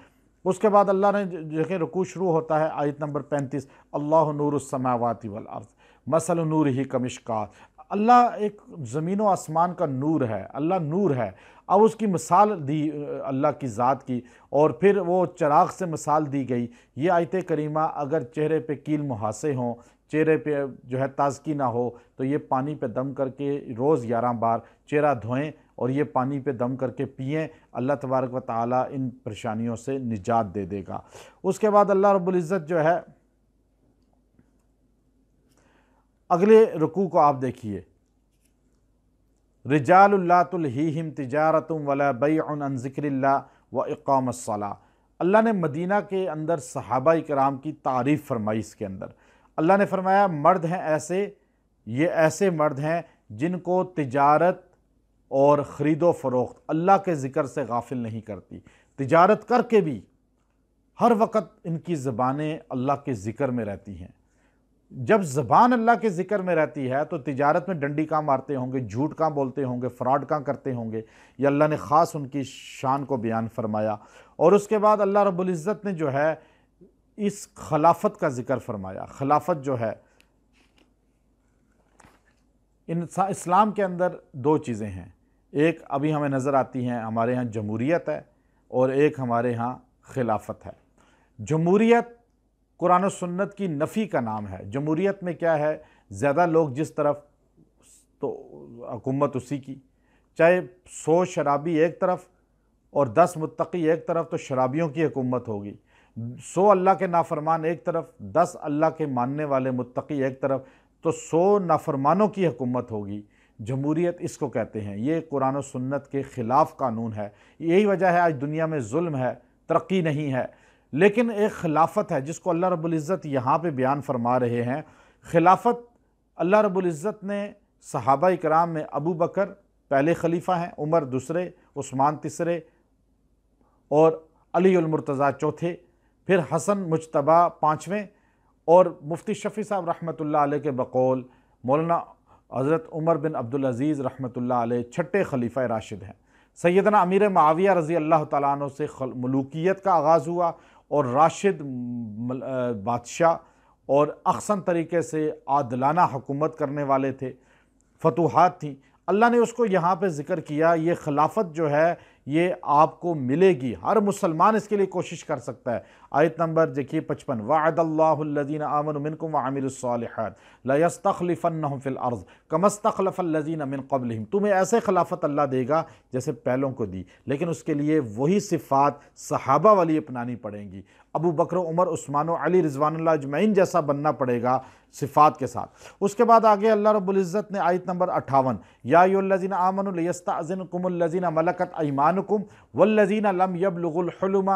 اس کے بعد اللہ نے دیکھیں رکوع شروع ہوتا ہے آیت نمبر 35، اللہ نور السماوات والارض مثل نورہ کمشکات، اللہ ایک زمین و آسمان کا نور ہے، اللہ نور ہے۔ اب اس کی مثال دی اللہ کی ذات کی، اور پھر وہ چراغ سے مثال دی گئی۔ یہ آیت کریمہ اگر چہرے پہ کیل محاسے ہوں، چہرے پہ جو ہے تازگی نہ ہو تو یہ پانی پہ دم کر کے روز 11 بار چہرہ دھوئیں اور یہ پانی پہ دم کر کے پئیں، اللہ تبارک و تعالیٰ ان پریشانیوں سے نجات دے دے گا۔ اس کے بعد اللہ رب العزت جو ہے اگلے رکوع کو آپ دیکھیے، رجال لا تلہیہم تجارت ولا بیع عن ذکر اللہ واقام الصلاۃ۔ اللہ نے مدینہ کے اندر صحابہ کرام کی تعریف فرمائی۔ اس کے اندر اللہ نے فرمایا مرد ہیں ایسے، یہ ایسے مرد ہیں جن کو تجارت اور خرید و فروخت اللہ کے ذکر سے غافل نہیں کرتی، تجارت کر کے بھی ہر وقت ان کی زبانیں اللہ کے ذکر میں رہتی ہیں۔ جب زبان اللہ کے ذکر میں رہتی ہے تو تجارت میں ڈنڈی کہاں مارتے ہوں گے، جھوٹ کہاں بولتے ہوں گے، فراڈ کہاں کرتے ہوں گے، یہ اللہ نے خاص ان کی شان کو بیان فرمایا۔ اور اس کے بعد اللہ رب العزت نے جو ہے اس خلافت کا ذکر فرمایا۔ خلافت جو ہے اسلام کے اندر دو چیزیں ہیں، ایک ابھی ہمیں نظر آتی ہیں، ہمارے ہاں جمہوریت ہے اور ایک ہمارے ہاں خلافت ہے۔ جمہوریت قرآن و سنت کی نفی کا نام ہے۔ جمہوریت میں کیا ہے، زیادہ لوگ جس طرف تو حکومت اسی کی، چاہے 100 شرابی ایک طرف اور 10 متقی ایک طرف تو شرابیوں کی حکومت ہوگی، 100 اللہ کے نافرمان ایک طرف، 10 اللہ کے ماننے والے متقی ایک طرف تو 100 نافرمانوں کی حکومت ہوگی۔ جمہوریت اس کو کہتے ہیں، یہ قرآن و سنت کے خلاف قانون ہے۔ یہی وجہ ہے آج دنیا میں ظلم ہے، ترقی نہیں ہے۔ لیکن ایک خلافت ہے جس کو اللہ رب العزت یہاں پہ بیان فرما رہے ہیں۔ خلافت اللہ رب العزت نے صحابہ کرام میں ابو بکر پہلے خلیفہ ہیں، عمر دوسرے، عثمان تیسرے اور علی المرتضیٰ چوتھے، پھر حسن مجتبیٰ پانچویں، اور مفتی شفیع صاحب رحمۃ اللہ علیہ کے بقول مولانا حضرت عمر بن عبدالعزیز رحمۃ اللہ علیہ چھٹے خلیفہ راشد ہیں۔ سیدنا امیر معاویہ رضی اللہ تعالیٰ عنہ سے ملوکیت کا آغاز ہوا اور راشد بادشاہ اور احسن طریقے سے عادلانہ حکومت کرنے والے تھے، فتوحات تھیں۔ اللہ نے اس کو یہاں پہ ذکر کیا، یہ خلافت جو ہے یہ آپ کو ملے گی، ہر مسلمان اس کے لیے کوشش کر سکتا ہے۔ آیت نمبر دیکھیے 55، وعد اللہ الذین آمنوا منکم وعملوا الصالحات لیستخلفنہم فی الارض کما استخلف الذین من قبلہم۔ تمہیں ایسے خلافت اللہ دے گا جیسے پہلوں کو دی، لیکن اس کے لیے وہی صفات صحابہ والی اپنانی پڑیں گی، ابو بکر، عمر، عثمان و علی رضوان اللہ اجمعین جیسا بننا پڑے گا صفات کے ساتھ۔ اس کے بعد آگے اللہ رب العزت نے آیت نمبر 58، یا ایھا الذین آمنوا لیستأذنکم الذین ملکت ایمانکم والذین لم یبلغوا الحلم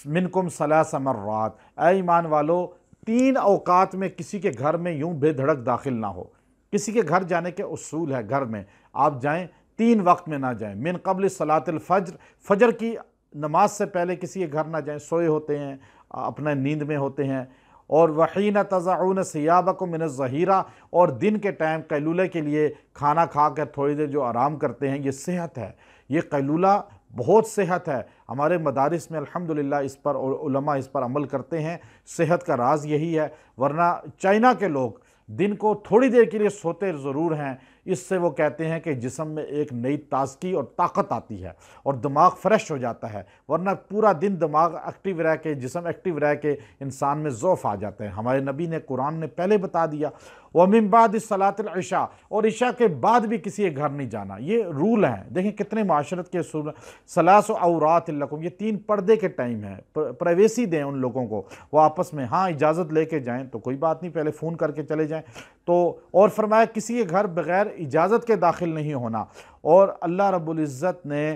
منکم 3 مرات۔ اے ایمان والو، 3 اوقات میں کسی کے گھر میں یوں بے دھڑک داخل نہ ہو۔ کسی کے گھر جانے کے اصول ہے، گھر میں آپ جائیں 3 وقت میں نہ جائیں، من قبل صلاۃ الفجر، فجر کی نماز سے پہلے کسی کے گھر نہ جائیں، سوئے ہوتے ہیں، اپنے نیند میں ہوتے ہیں، اور وحین تضعون ثیابکم من الظہیرہ، اور دن کے ٹائم قیلولے کے لیے کھانا کھا کر تھوڑی دیر جو آرام کرتے ہیں، یہ صحت ہے، یہ قیلولہ بہت صحت ہے۔ ہمارے مدارس میں الحمدللہ اس پر اور علماء اس پر عمل کرتے ہیں، صحت کا راز یہی ہے۔ ورنہ چائنا کے لوگ دن کو تھوڑی دیر کے لیے سوتے ضرور ہیں، اس سے وہ کہتے ہیں کہ جسم میں ایک نئی تازگی اور طاقت آتی ہے اور دماغ فریش ہو جاتا ہے، ورنہ پورا دن دماغ ایکٹیو رہ کے، جسم ایکٹیو رہ کے انسان میں ضعف آ جاتا ہے۔ ہمارے نبی نے، قرآن نے پہلے بتا دیا، وَمِن بَعْدِ صَلَاةِ الْعِشَاء، اور عشاء کے بعد بھی کسی کے گھر نہیں جانا۔ یہ رول ہیں، دیکھیں کتنے معاشرت کے اصول ہیں۔ ثلاث عورات لکم، یہ 3 پردے کے ٹائم ہے، پرائیویسی دیں ان لوگوں کو، وہ آپس میں ہاں اجازت لے کے جائیں تو کوئی بات نہیں، پہلے فون کر کے چلے جائیں تو، اور فرمایا کسی کے گھر بغیر اجازت کے داخل نہیں ہونا۔ اور اللہ رب العزت نے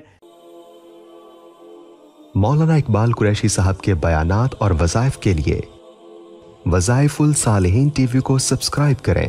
مولانا اقبال قریشی صاحب کے بیانات اور وظائف کے لیے وظائف الصالحین ٹی وی کو سبسکرائب کریں۔